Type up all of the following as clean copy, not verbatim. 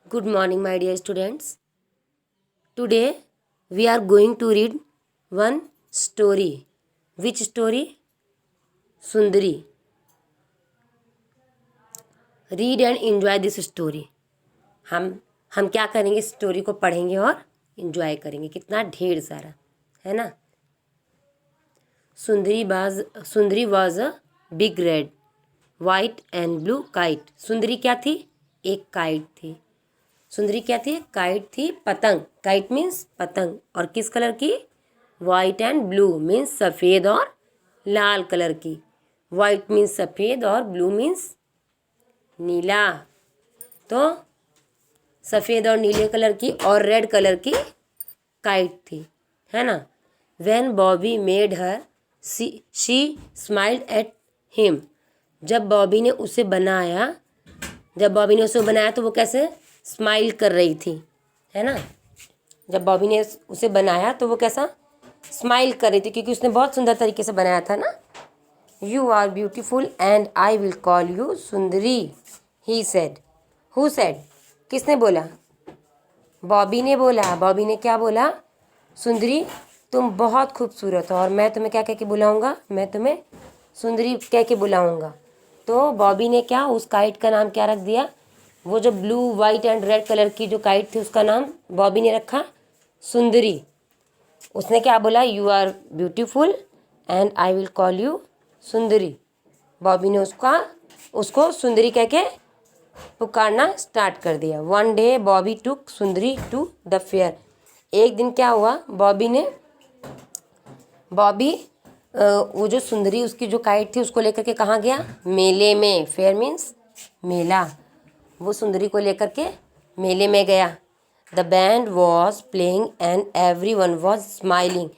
Good morning, my dear students. Today we are going to read one story. Which story? Sundari. Read and enjoy this story. हम क्या करेंगे, story को पढ़ेंगे और enjoy करेंगे. कितना ढेर सारा है ना. सुंदरी was a big red, white and blue kite. सुंदरी क्या थी? एक काइट थी. सुंदरी क्या थी? काइट थी, पतंग. काइट मीन्स पतंग. और किस कलर की? वाइट एंड ब्लू मीन्स सफ़ेद और लाल कलर की. वाइट मीन्स सफ़ेद और ब्लू मीन्स नीला. तो सफ़ेद और नीले कलर की और रेड कलर की काइट थी, है ना. When Bobby made her she smiled at him. जब बॉबी ने उसे बनाया तो वो कैसे स्माइल कर रही थी, है ना. जब बॉबी ने उसे बनाया तो वो कैसा स्माइल कर रही थी, क्योंकि उसने बहुत सुंदर तरीके से बनाया था ना. You are beautiful and I will call you Sundari, he said. Who said? किसने बोला? बॉबी ने बोला. बॉबी ने क्या बोला? सुंदरी तुम बहुत खूबसूरत हो और मैं तुम्हें क्या कह के बुलाऊंगा? मैं तुम्हें सुंदरी कह के बुलाऊंगा. तो बॉबी ने क्या, उस काइट का नाम क्या रख दिया? वो जो blue white and red colour की जो काइट थी उसका नाम बॉबी ने रखा सुंदरी. उसने क्या बोला? You are beautiful and I will call you Sundari. Bobby ने उसको सुंदरी कह के पुकारना स्टार्ट कर दिया. One day Bobby took Sundari to the fair. एक दिन क्या हुआ, बॉबी वो जो सुंदरी उसकी जो काइट थी उसको लेकर के कहाँ गया? मेले में. फेयर मीन्स मेला. वो सुंदरी को लेकर के मेले में गया. The band was playing and every one was smiling.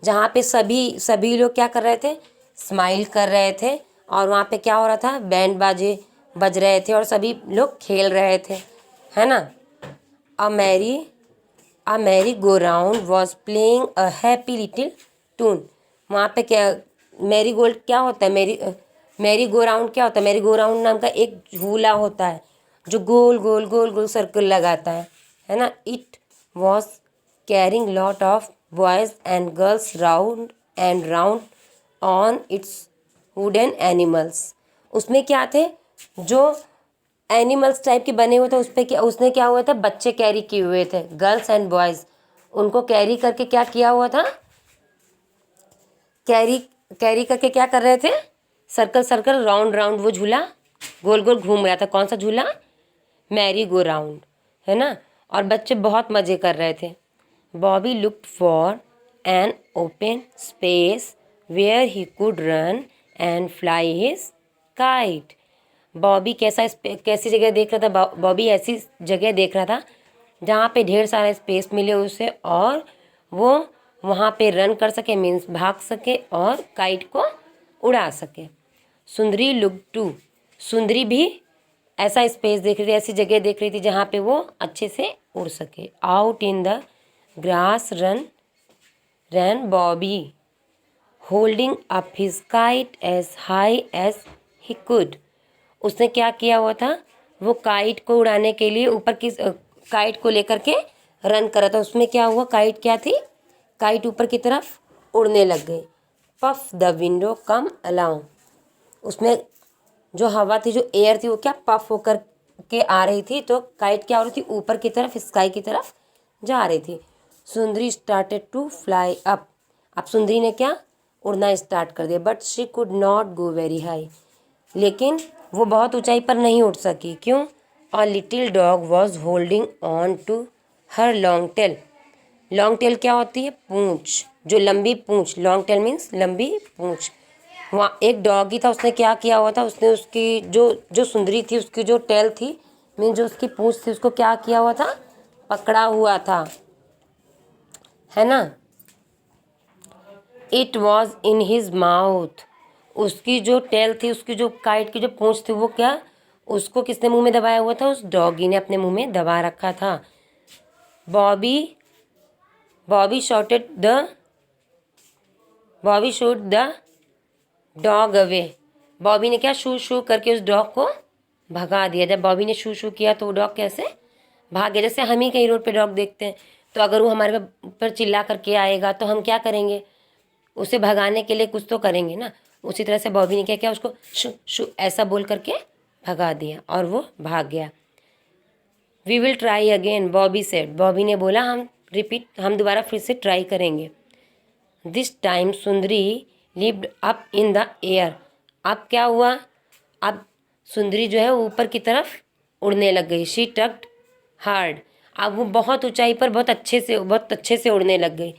जहाँ पे सभी लोग क्या कर रहे थे? स्माइल कर रहे थे. और वहाँ पे क्या हो रहा था? बैंड बाजे बज रहे थे और सभी लोग खेल रहे थे, है ना. A merry go round was playing a happy little tune. वहाँ पे क्या, मैरी गोल्ड क्या होता है? मैरी गो राउंड क्या होता है? मैरी गो राउंड नाम का एक झूला होता है जो गोल गोल गोल गोल सर्कल लगाता है ना. It was carrying lot of boys and girls round and round on it's wooden animals. उसमें क्या थे? जो एनिमल्स टाइप के बने हुए थे उस पर क्या, उसने क्या हुआ था? बच्चे कैरी किए हुए थे, गर्ल्स एंड बॉयज़. उनको कैरी करके क्या किया हुआ था? कैरी करके क्या कर रहे थे? सर्कल सर्कल राउंड राउंड वो झूला गोल गोल घूम रहा था. कौन सा झूला? मैरी गो राउंड, है ना. और बच्चे बहुत मज़े कर रहे थे. Bobby looked for an open space where he could run and fly his kite. Bobby कैसी जगह देख रहा था? बॉबी ऐसी जगह देख रहा था जहाँ पे ढेर सारा स्पेस मिले उसे और वो वहाँ पे रन कर सके, मीन्स भाग सके और काइट को उड़ा सके. सुंदरी लुक टू. सुंदरी भी ऐसा स्पेस देख रही थी, ऐसी जगह देख रही थी जहाँ पे वो अच्छे से उड़ सके. Out in the grass run Bobby holding up his kite as high as he could. उसने क्या किया हुआ था? वो काइट को उड़ाने के लिए ऊपर की काइट को लेकर के रन कर रहा था. उसमें क्या हुआ? काइट क्या थी? काइट ऊपर की तरफ उड़ने लग गई. Puff the window come along. उसमें जो हवा थी, जो एयर थी, वो क्या पफ होकर के आ रही थी. तो काइट क्या हो रही थी? ऊपर की तरफ, स्काई की तरफ जा रही थी. सुंदरी स्टार्टेड टू फ्लाई अप. अब सुंदरी ने क्या? उड़ना स्टार्ट कर दिया. But she could not go very high. लेकिन वो बहुत ऊंचाई पर नहीं उठ सकी. क्यों? A little dog was holding on to her long tail. Long tail क्या होती है? पूंछ, जो लंबी पूंछ. लॉन्ग टेल मीन्स लंबी पूंछ. वहाँ एक डॉगी था, उसने क्या किया हुआ था? उसने उसकी जो सुंदरी थी उसकी जो टेल थी, मीन जो उसकी पूंछ थी, उसको क्या किया हुआ था? पकड़ा हुआ था, है ना. It was in his mouth. उसकी जो टेल थी, उसकी जो काइट की जो पूंछ थी, वो क्या, उसको किसने मुंह में दबाया हुआ था? उस डॉगी ने अपने मुंह में दबा रखा था. Bobby shot the dog away. Bobby ने क्या? शू शू करके उस डॉग को भगा दिया. जब बॉबी ने शू शू किया तो वो डॉग कैसे भाग गया। जैसे हम ही कहीं रोड पे डॉग देखते हैं तो अगर वो हमारे ऊपर चिल्ला करके आएगा तो हम क्या करेंगे, उसे भगाने के लिए कुछ तो करेंगे ना। उसी तरह से बॉबी ने क्या किया, उसको शू शू ऐसा बोल करके भगा दिया और वो भाग गया। We will try again, Bobby said, Bobby ने बोला हम दोबारा फिर से ट्राई करेंगे। This time Sundari lived up in the air. अब क्या हुआ, अब सुंदरी जो है ऊपर की तरफ उड़ने लग गई। शी टक्ड हार्ड, अब वो बहुत ऊंचाई पर बहुत अच्छे से उड़ने लग गई।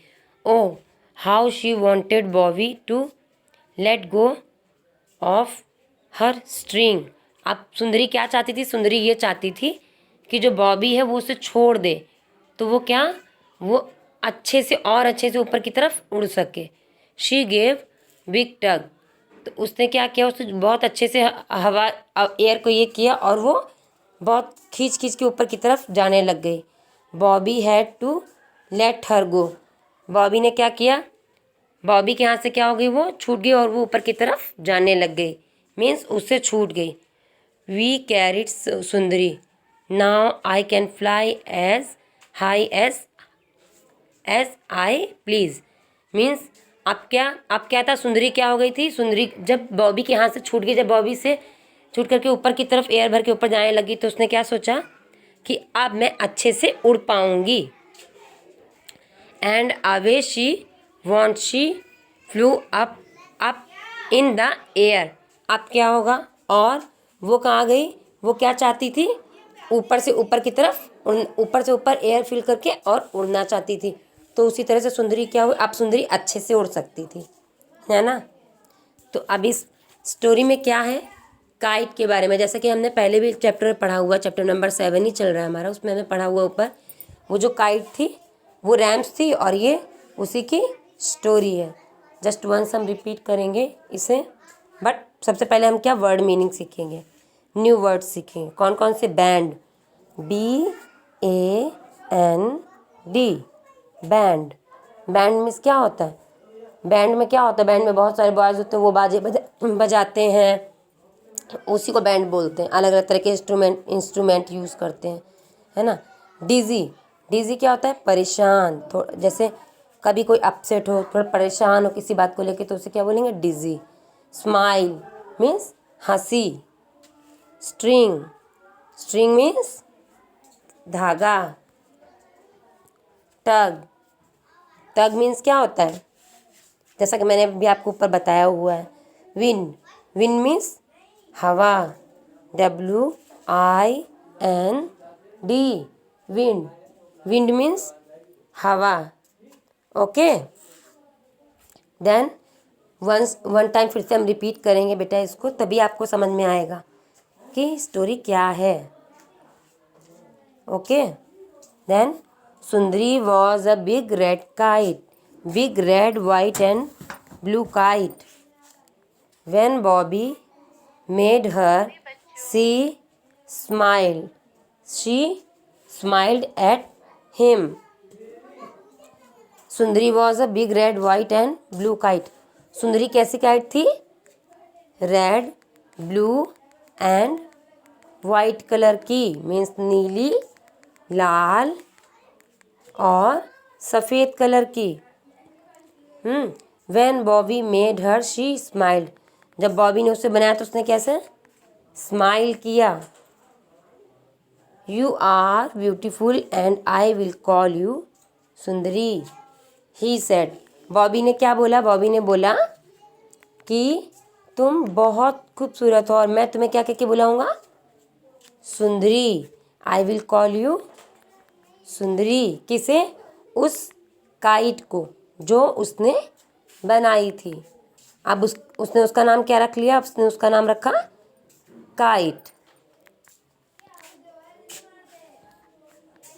Oh how she wanted Bobby to let go of her string. अब सुंदरी क्या चाहती थी, सुंदरी ये चाहती थी कि जो बॉबी है वो उसे छोड़ दे, तो वो क्या, वो अच्छे से ऊपर की तरफ उड़ सके। शी गेव बिग टग, तो उसने क्या किया, उसने बहुत अच्छे से हवा एयर को ये किया और वो बहुत खींच खींच के ऊपर की तरफ जाने लग गई। Bobby had to let her go, Bobby ने क्या किया, बॉबी के हाथ से क्या हो गई, वो छूट गई और वो ऊपर की तरफ जाने लग गई, मीन्स उससे छूट गई। We carried Sundari, now I can fly as high as I please, means अब क्या था, सुंदरी क्या हो गई थी, सुंदरी जब बॉबी के हाथ से छूट गई, जब बॉबी से छूट करके ऊपर की तरफ एयर भर के ऊपर जाने लगी, तो उसने क्या सोचा कि अब मैं अच्छे से उड़ पाऊंगी। And away she flu up in the air. अब क्या होगा, और वो कहाँ गई, वो क्या चाहती थी, ऊपर से ऊपर की तरफ ऊपर से ऊपर एयर फिल करके और उड़ना चाहती थी। तो उसी तरह से सुंदरी क्या हुई, अब सुंदरी अच्छे से उड़ सकती थी, है ना। तो अब इस स्टोरी में क्या है, काइट के बारे में, जैसा कि हमने पहले भी चैप्टर पढ़ा हुआ, चैप्टर नंबर 7 ही चल रहा है हमारा, उसमें हमें पढ़ा हुआ ऊपर, वो जो काइट थी वो रैम्स थी और ये उसी की स्टोरी है। जस्ट वंस हम रिपीट करेंगे इसे, बट सबसे पहले हम क्या वर्ड मीनिंग सीखेंगे, न्यू वर्ड सीखेंगे। कौन कौन से, band, BAND, band. Band means क्या होता है, बैंड में क्या होता है, बैंड में बहुत सारे बॉयज़ होते हैं, वो बाजे बजाते हैं, उसी को बैंड बोलते हैं। अलग अलग तरह के इंस्ट्रूमेंट यूज़ करते हैं, है ना। डिजी क्या होता है, परेशान, थोड़ा जैसे कभी कोई अपसेट हो, थोड़ा परेशान हो किसी बात को लेके, तो उसे क्या बोलेंगे, डिजी। स्माइल मीन्स हंसी। स्ट्रिंग मीन्स धागा। टग मीन्स क्या होता है, जैसा कि मैंने भी आपको ऊपर बताया हुआ है। विंड मीन्स हवा, WIND, विंड मीन्स हवा। ओके, देन वन टाइम फिर से हम रिपीट करेंगे बेटा इसको, तभी आपको समझ में आएगा कि स्टोरी क्या है। Okay, then Sundari was a big red kite, big red white and blue kite. When Bobby made her, she smiled at him. Sundari was a big red, white and blue kite. सुंदरी कैसी kite थी, red, blue and white colour की, means नीली, लाल और सफ़ेद colour की। When Bobby made her, she smiled. जब बॉबी ने उसे बनाया तो उसने कैसे स्माइल किया। You are beautiful and I will call you Sundari, he said. Bobby ने क्या बोला, बॉबी ने बोला कि तुम बहुत खूबसूरत हो और मैं तुम्हें क्या कह के बुलाऊंगा, सुंदरी। आई विल कॉल यू सुंदरी, किसे, उस काइट को जो उसने बनाई थी। अब उसने उसका नाम क्या रख लिया, उसने उसका नाम रखा kite.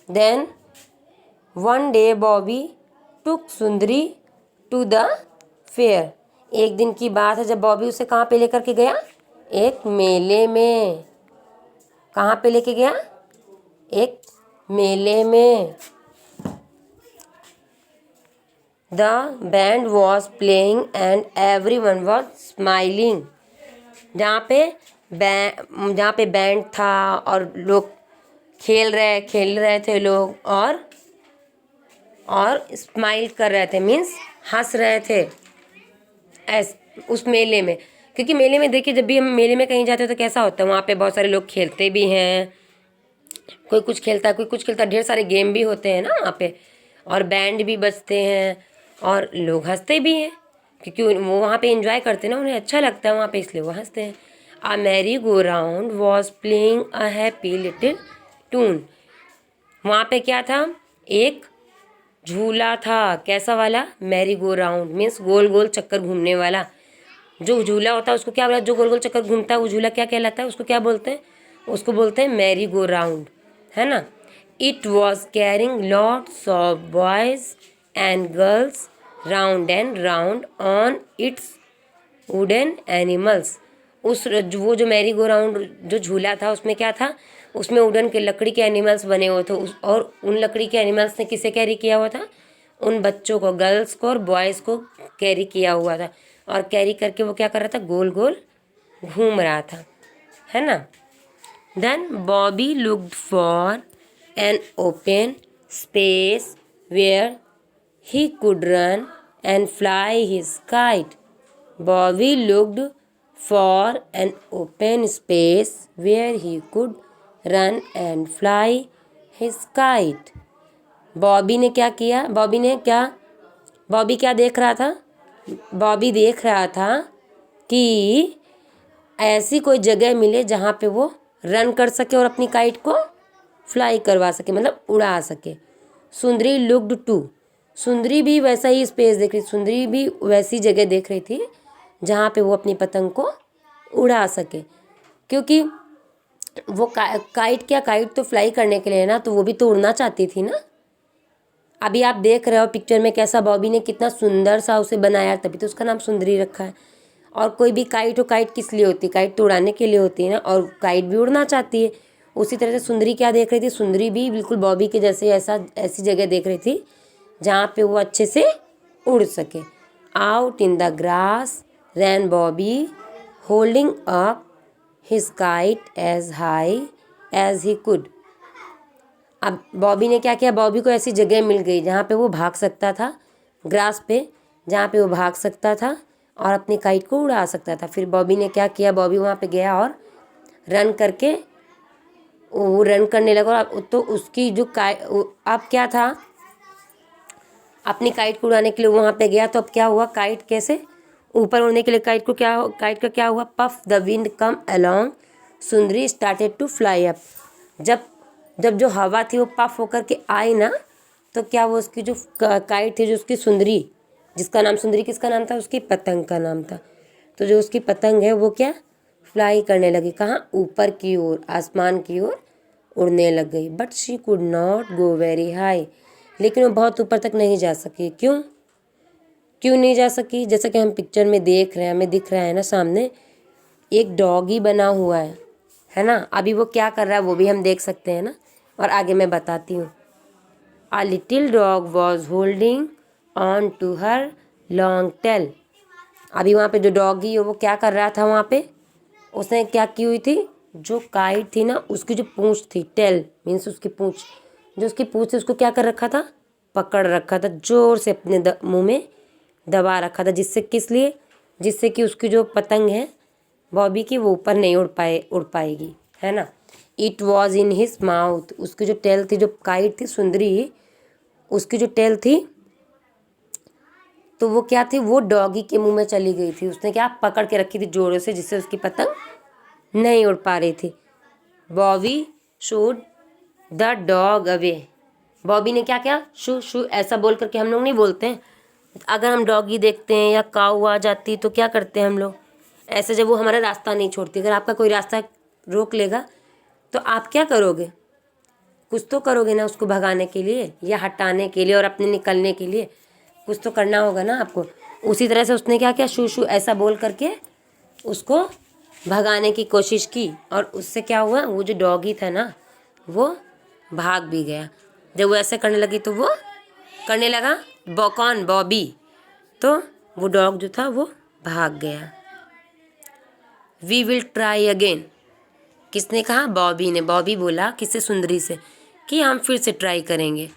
Then one day Bobby took Sundari to the fair. एक दिन की बात है जब बॉबी उसे कहाँ पे लेकर के गया, एक मेले में। कहाँ पे लेके गया, एक मेले में। The band was playing and everyone was smiling. जहाँ पे बैंड था और लोग खेल रहे थे लोग और स्माइल कर रहे थे, मीन्स हंस रहे थे उस मेले में। क्योंकि मेले में देखिए, जब भी हम मेले में कहीं जाते हैं तो कैसा होता है, वहाँ पे बहुत सारे लोग खेलते भी हैं, कोई कुछ खेलता है, कोई कुछ खेलता है, ढेर सारे गेम भी होते हैं ना वहाँ पे, और बैंड भी बजते हैं और लोग हंसते भी हैं, क्योंकि वो वहाँ पे एंजॉय करते हैं ना, उन्हें अच्छा लगता है वहाँ पे, इसलिए वो हंसते हैं। A merry go round was playing a happy little tune. वहाँ पे क्या था, एक झूला था, कैसा वाला, मैरी गो राउंड मीन्स गोल गोल चक्कर घूमने वाला। जो झूला होता है उसको क्या बोला, जो गोल गोल चक्कर घूमता है वो झूला क्या कहलाता है, उसको क्या बोलते हैं, उसको बोलते हैं मैरी गो राउंड, है ना। It was carrying lots of boys and girls round and round on it's wooden animals. वो जो मैरी गो राउंड जो झूला था उसमें क्या था, उसमें वुडन के लकड़ी के एनिमल्स बने हुए थे, और उन लकड़ी के एनिमल्स ने किसे कैरी किया हुआ था, उन बच्चों को, गर्ल्स को और बॉयज़ को कैरी किया हुआ था। और कैरी करके वो क्या कर रहा था, गोल गोल घूम रहा था, है ना। Then Bobby looked for an open space where he could run and fly his kite. Bobby looked for an open space where he could run and fly his kite. Bobby ने क्या किया, बॉबी क्या देख रहा था, बॉबी देख रहा था कि ऐसी कोई जगह मिले जहाँ पे वो रन कर सके और अपनी काइट को फ्लाई करवा सके, मतलब उड़ा सके। सुंदरी लुक्ड टू, सुंदरी भी वैसा ही स्पेस देख रही, सुंदरी भी वैसी जगह देख रही थी जहाँ पे वो अपनी पतंग को उड़ा सके, क्योंकि वो काइट तो फ्लाई करने के लिए ना, तो वो भी तो उड़ना चाहती थी ना। अभी आप देख रहे हो पिक्चर में कैसा बॉबी ने कितना सुंदर सा उसे बनाया, तभी तो उसका नाम सुंदरी रखा है। और कोई भी काइट हो, काइट किस लिए होती है, काइट तो उड़ाने के लिए होती है ना, और काइट भी उड़ना चाहती है। उसी तरह से सुंदरी क्या देख रही थी, सुंदरी भी बिल्कुल बॉबी के जैसे ऐसी जगह देख रही थी जहाँ पे वो अच्छे से उड़ सके। Out in the grass ran Bobby holding up his kite as high as he could. अब बॉबी ने क्या किया, बॉबी को ऐसी जगह मिल गई जहाँ पे वो भाग सकता था, ग्रास पे, जहाँ पे वो भाग सकता था और अपनी काइट को उड़ा सकता था। फिर बॉबी ने क्या किया, बॉबी वहाँ पे गया और रन करके वो रन करने लगा, और तो उसकी जो अब क्या था, अपनी काइट को उड़ाने के लिए वहाँ पे गया, तो अब क्या हुआ, काइट कैसे ऊपर उड़ने के लिए काइट का क्या हुआ, puff the wind come along Sundari started to fly up. जब जो हवा थी वो पफ होकर के आई ना, तो क्या वो उसकी जो काइट थी, जो उसकी सुंदरी, जिसका नाम सुंदरी किसका नाम था, उसकी पतंग का नाम था, तो जो उसकी पतंग है वो क्या फ्लाई करने लगी, कहाँ, ऊपर की ओर, आसमान की ओर उड़ने लग गई। But she could not go very high, लेकिन वो बहुत ऊपर तक नहीं जा सकी। क्यों नहीं जा सकी, जैसा कि हम पिक्चर में देख रहे हैं, हमें दिख रहा है ना सामने एक डॉगी बना हुआ है ना। अभी वो क्या कर रहा है वो भी हम देख सकते हैं ना, और आगे मैं बताती हूँ। A little dog was holding on to her long tail. अभी वहाँ पे जो डॉगी है वो क्या कर रहा था, वहाँ पे उसने क्या की हुई थी, जो काइट थी ना उसकी जो पूंछ थी, टेल मीन्स उसकी पूंछ, जो उसकी पूंछ थी उसको क्या कर रखा था, पकड़ रखा था, जोर से अपने मुंह में दबा रखा था, जिससे कि उसकी जो पतंग है बॉबी की वो ऊपर नहीं उड़ पाएगी, है ना। It was in his mouth, उसकी जो टेल थी, जो काइट थी सुंदरी, उसकी जो टेल थी तो वो क्या थी, वो डॉगी के मुंह में चली गई थी। उसने क्या पकड़ के रखी थी जोरों से, जिससे उसकी पतंग नहीं उड़ पा रही थी। Bobby should the dog away, Bobby ने क्या किया, शू शू ऐसा बोल करके हम लोग नहीं बोलते हैं, अगर हम डॉगी देखते हैं या काऊ आ जाती तो क्या करते हैं हम लोग, ऐसे जब वो हमारा रास्ता नहीं छोड़ती, अगर आपका कोई रास्ता रोक लेगा तो आप क्या करोगे, कुछ तो करोगे ना उसको भगाने के लिए या हटाने के लिए और अपने निकलने के लिए, कुछ तो करना होगा ना आपको। उसी तरह से उसने क्या किया, शू शू ऐसा बोल करके उसको भगाने की कोशिश की, और उससे क्या हुआ, वो जो डॉगी था ना वो भाग भी गया। जब वो ऐसे करने लगी तो वो करने लगा कौन, बॉबी, तो वो डॉग जो था वो भाग गया। वी विल ट्राई अगेन, किसने कहा? बॉबी ने। बॉबी बोला किससे? सुंदरी से, कि हम फिर से ट्राई करेंगे।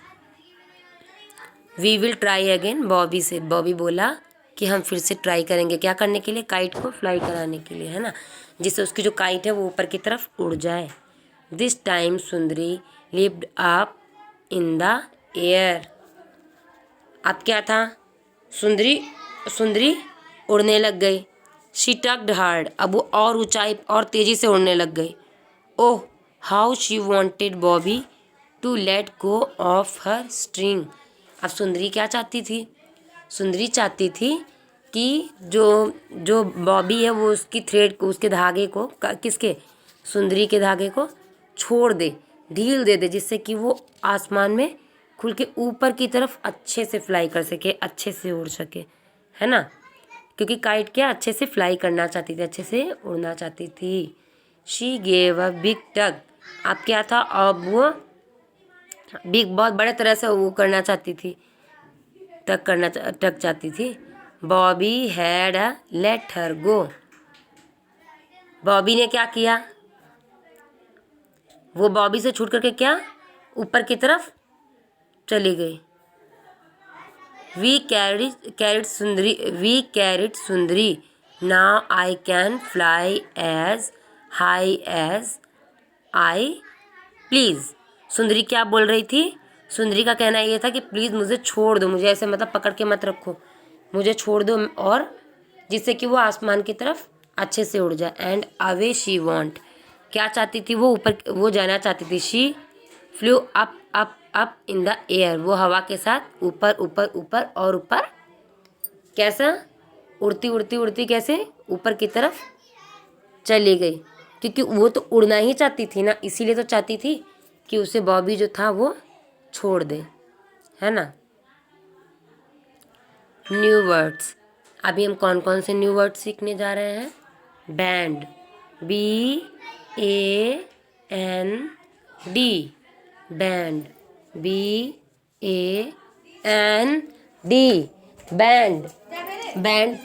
We will try again, Bobby से। बॉबी बोला कि हम फिर से ट्राई करेंगे, क्या करने के लिए? काइट को फ्लाई कराने के लिए, है ना, जिससे उसकी जो काइट है वो ऊपर की तरफ उड़ जाए। This time Sundari lift up in the air. अब क्या था? सुंदरी सुंदरी उड़ने लग गई। शी टक्ड हार्ड, अब वो और ऊंचाई और तेजी से उड़ने लग गई। Oh how she wanted Bobby to let go of her string. अब सुंदरी क्या चाहती थी? सुंदरी चाहती थी कि जो जो बॉबी है वो उसकी थ्रेड को, उसके धागे को, किसके? सुंदरी के धागे को छोड़ दे, ढील दे दे, जिससे कि वो आसमान में खुल के ऊपर की तरफ अच्छे से फ्लाई कर सके, अच्छे से उड़ सके, है ना। क्योंकि काइट क्या अच्छे से फ्लाई करना चाहती थी, अच्छे से उड़ना चाहती थी। शी गेव अ बिग टग। अब क्या था? अब वो बिग बहुत बड़े तरह से वो करना चाहती थी, टक चाहती थी। Bobby had a let her go. Bobby ने क्या किया? वो बॉबी से छूट करके क्या ऊपर की तरफ चली गई। We carried Sundari now I can fly as high as I please. Sundari क्या बोल रही थी? सुंदरी का कहना ये था कि प्लीज़ मुझे छोड़ दो, मुझे ऐसे मतलब पकड़ के मत रखो, मुझे छोड़ दो, और जिससे कि वो आसमान की तरफ अच्छे से उड़ जाए। एंड अवे शी वॉन्ट, क्या चाहती थी वो? ऊपर वो जाना चाहती थी। She flu up up up in the air, वो हवा के साथ ऊपर ऊपर ऊपर और ऊपर, कैसा? उड़ती उड़ती उड़ती कैसे ऊपर की तरफ चली गई। क्योंकि वो तो उड़ना ही चाहती थी ना, इसीलिए तो चाहती थी कि उसे बॉबी जो था वो छोड़ दे, है ना। न्यू वर्ड्स, अभी हम कौन कौन से न्यू वर्ड्स सीखने जा रहे हैं? Band, BAND, band, BAND, band, band, BAND।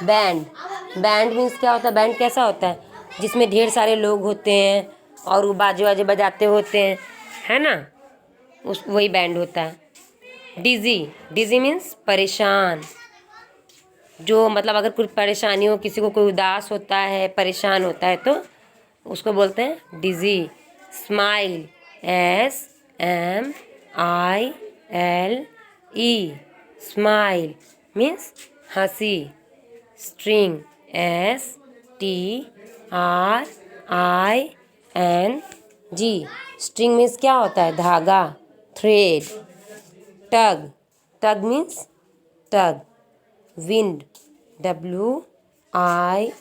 Band, band means क्या होता है? बैंड कैसा होता है? जिसमें ढेर सारे लोग होते हैं और वो बाजे वाजे बजाते होते हैं, है ना, उस वही बैंड होता है। डिजी, डिजी मीन्स परेशान। जो मतलब अगर कुछ परेशानी हो, किसी को कोई उदास होता है, परेशान होता है, तो उसको बोलते हैं dizzy. Smile, SMILE, smile means हंसी। स्ट्रिंग, STRING, स्ट्रिंग मीन्स क्या होता है? धागा, thread. Tug, tug means tug. Wind, WIND,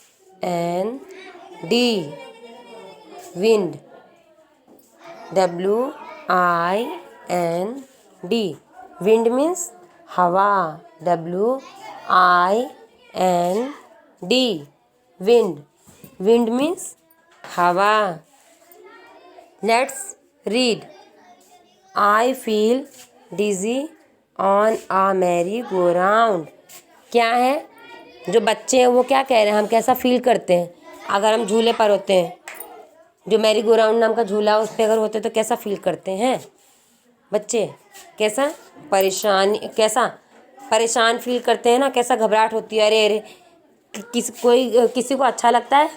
wind, WIND। Wind means हवा, WIND, विंड, विंड मीन्स हवा। Let's read. I feel dizzy on a merry go round. क्या है? जो बच्चे हैं वो क्या कह रहे हैं? हम कैसा फील करते हैं अगर हम झूले पर होते हैं? जो मैरी गो राउंड नाम का झूला उस पर अगर होते हैं तो कैसा फील करते हैं बच्चे? कैसा? परेशान, कैसा परेशान फील करते हैं ना, कैसा घबराहट होती है। अरे अरे, किसी को अच्छा लगता है,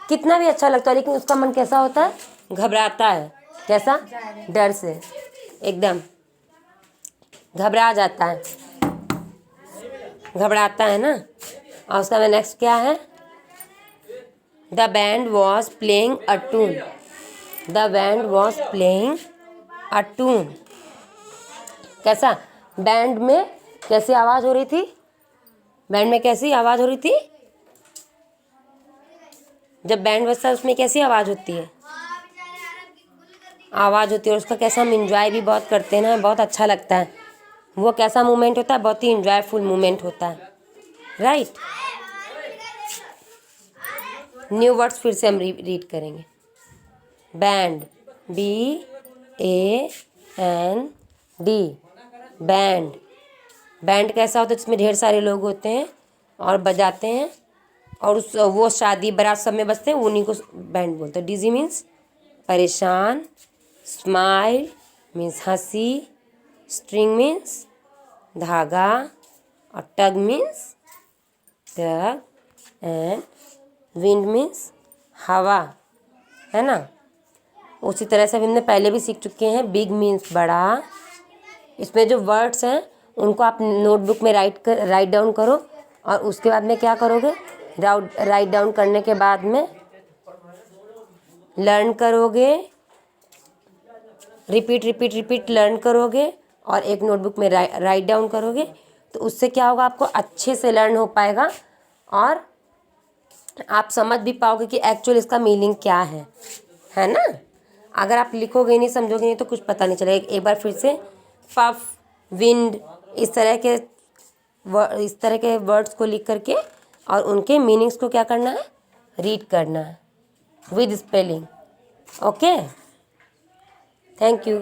कितना भी अच्छा लगता है, लेकिन उसका मन कैसा होता है? घबराता है। कैसा? डर से एकदम घबरा जाता है, घबराता है ना। और उसका नेक्स्ट क्या है? The band was playing a tune. The band was playing a tune. कैसा? बैंड में कैसी आवाज़ हो रही थी? बैंड में कैसी आवाज़ हो रही थी? जब बैंड बजता है उसमें कैसी आवाज़ होती है? आवाज़ होती है। और उसका कैसा हम इंजॉय भी बहुत करते हैं ना, बहुत अच्छा लगता है। वो कैसा मोमेंट होता है? बहुत ही इंजॉयफुल मोमेंट होता है, राइट। न्यू वर्ड्स फिर से हम रीड करेंगे। बैंड, BAND, बैंड, बैंड कैसा होता है जिसमें ढेर सारे लोग होते हैं और बजाते हैं, और वो शादी बारात सब में बजते हैं, उन्हीं को बैंड बोलते हैं। डिजी मीन्स परेशान, स्माइल मीन्स हंसी, स्ट्रिंग मीन्स धागा, और tug means tug, and wind means हवा, है ना। उसी तरह से हमने पहले भी सीख चुके हैं। बिग मीन्स बड़ा। इसमें जो वर्ड्स हैं उनको आप नोटबुक में राइट डाउन करो, और उसके बाद में क्या करोगे, राइट डाउन करने के बाद में लर्न करोगे, रिपीट लर्न करोगे, और एक नोटबुक में राइट डाउन करोगे। तो उससे क्या होगा, आपको अच्छे से लर्न हो पाएगा, और आप समझ भी पाओगे कि एक्चुअल इसका मीनिंग क्या है ना। अगर आप लिखोगे नहीं, समझोगे नहीं, तो कुछ पता नहीं चलेगा। एक बार फिर से, पफ, विंड, इस तरह के वर्ड्स को लिख करके और उनके मीनिंग्स को क्या करना है, रीड करना है with spelling. Okay, thank you.